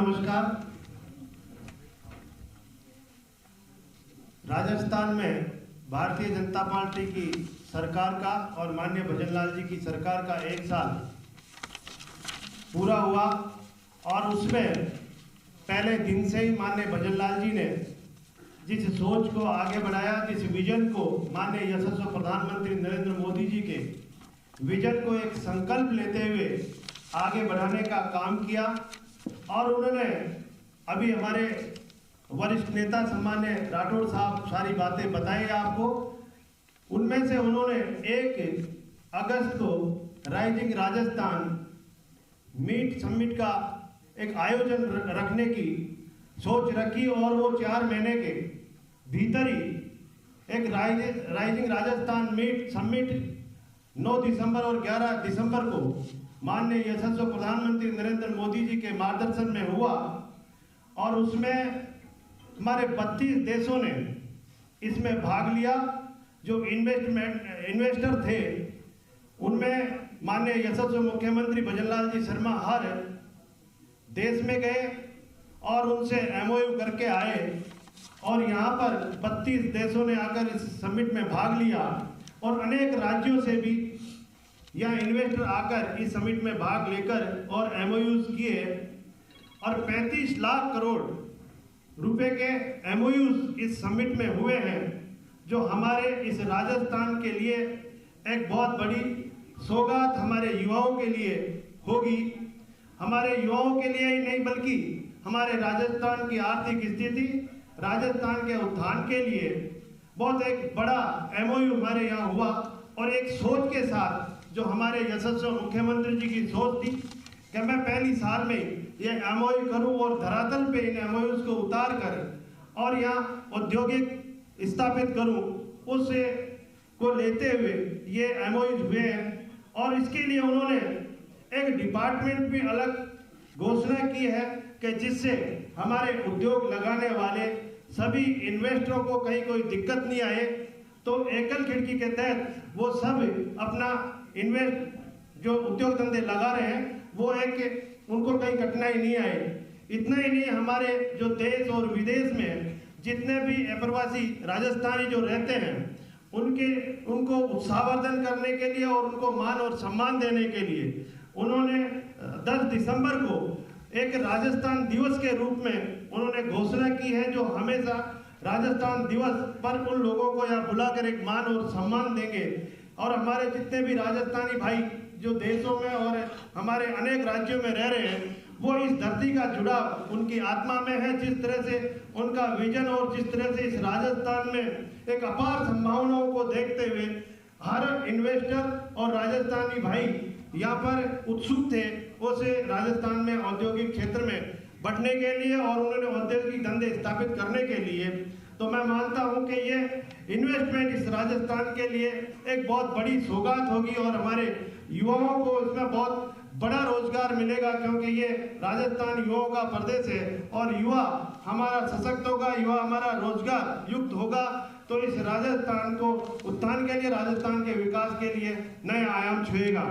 नमस्कार। राजस्थान में भारतीय जनता पार्टी की सरकार का और माननीय भजनलाल जी की सरकार का 1 साल पूरा हुआ और उसमें पहले दिन से ही माननीय भजनलाल जी ने जिस सोच को आगे बढ़ाया, जिस विजन को माननीय यशस्वी प्रधानमंत्री नरेंद्र मोदी जी के विजन को एक संकल्प लेते हुए आगे बढ़ाने का काम किया। और उन्होंने अभी हमारे वरिष्ठ नेता सम्मान्य राठौड़ साहब सारी बातें बताई आपको। उनमें से उन्होंने 1 अगस्त को राइजिंग राजस्थान मीट समिट का एक आयोजन रखने की सोच रखी और वो 4 महीने के भीतर ही एक राइजिंग राजस्थान मीट समिट 9 दिसंबर और 11 दिसंबर को माननीय यशस्वी प्रधानमंत्री नरेंद्र मोदी जी के मार्गदर्शन में हुआ। और उसमें हमारे 32 देशों ने इसमें भाग लिया। जो इन्वेस्टर थे उनमें माननीय यशस्वी मुख्यमंत्री भजनलाल जी शर्मा हर देश में गए और उनसे MOU करके आए और यहाँ पर 32 देशों ने आकर इस समिट में भाग लिया और अनेक राज्यों से भी यहाँ इन्वेस्टर आकर इस समिट में भाग लेकर और MOUs किए और 35 लाख करोड़ रुपए के MOUs इस समिट में हुए हैं, जो हमारे इस राजस्थान के लिए एक बहुत बड़ी सौगात हमारे युवाओं के लिए होगी। हमारे युवाओं के लिए ही नहीं बल्कि हमारे राजस्थान की आर्थिक स्थिति, राजस्थान के उत्थान के लिए बहुत एक बड़ा MOU हमारे यहाँ हुआ। और एक सोच के साथ जो हमारे यशस्वी मुख्यमंत्री जी की सोच थी कि मैं पहली साल में ये MOU करूं और धरातल पे इन MOUs को उतार कर और यहाँ औद्योगिक स्थापित करूं, उससे को लेते हुए ये MOUs हुए हैं। और इसके लिए उन्होंने एक डिपार्टमेंट भी अलग घोषणा की है कि जिससे हमारे उद्योग लगाने वाले सभी इन्वेस्टरों को कहीं कोई दिक्कत नहीं आए। तो एकल खिड़की के तहत वो सब अपना इन्वेस्ट जो उद्योग धंधे लगा रहे हैं वो एक उनको कहीं कठिनाई नहीं आए। इतना ही नहीं, हमारे जो देश और विदेश में जितने भी अप्रवासी राजस्थानी जो रहते हैं उनको उत्साहवर्धन करने के लिए और उनको मान और सम्मान देने के लिए उन्होंने 10 दिसंबर को एक राजस्थान दिवस के रूप में उन्होंने घोषणा की है, जो हमेशा राजस्थान दिवस पर उन लोगों को यहाँ बुलाकर एक मान और सम्मान देंगे। और हमारे जितने भी राजस्थानी भाई जो देशों में और हमारे अनेक राज्यों में रह रहे हैं, वो इस धरती का जुड़ाव उनकी आत्मा में है। जिस तरह से उनका विजन और जिस तरह से इस राजस्थान में एक अपार संभावनाओं को देखते हुए हर इन्वेस्टर और राजस्थानी भाई यहाँ पर उत्सुक थे उसे राजस्थान में औद्योगिक क्षेत्र में बढ़ने के लिए और उन्होंने औद्योगिक धंधे स्थापित करने के लिए। तो मैं मानता हूं कि ये इन्वेस्टमेंट इस राजस्थान के लिए एक बहुत बड़ी सौगात होगी और हमारे युवाओं को इसमें बहुत बड़ा रोजगार मिलेगा, क्योंकि ये राजस्थान युवाओं का प्रदेश है और युवा हमारा सशक्त होगा, युवा हमारा रोजगार युक्त होगा। तो इस राजस्थान को उत्थान के लिए, राजस्थान के विकास के लिए नए आयाम छुएगा।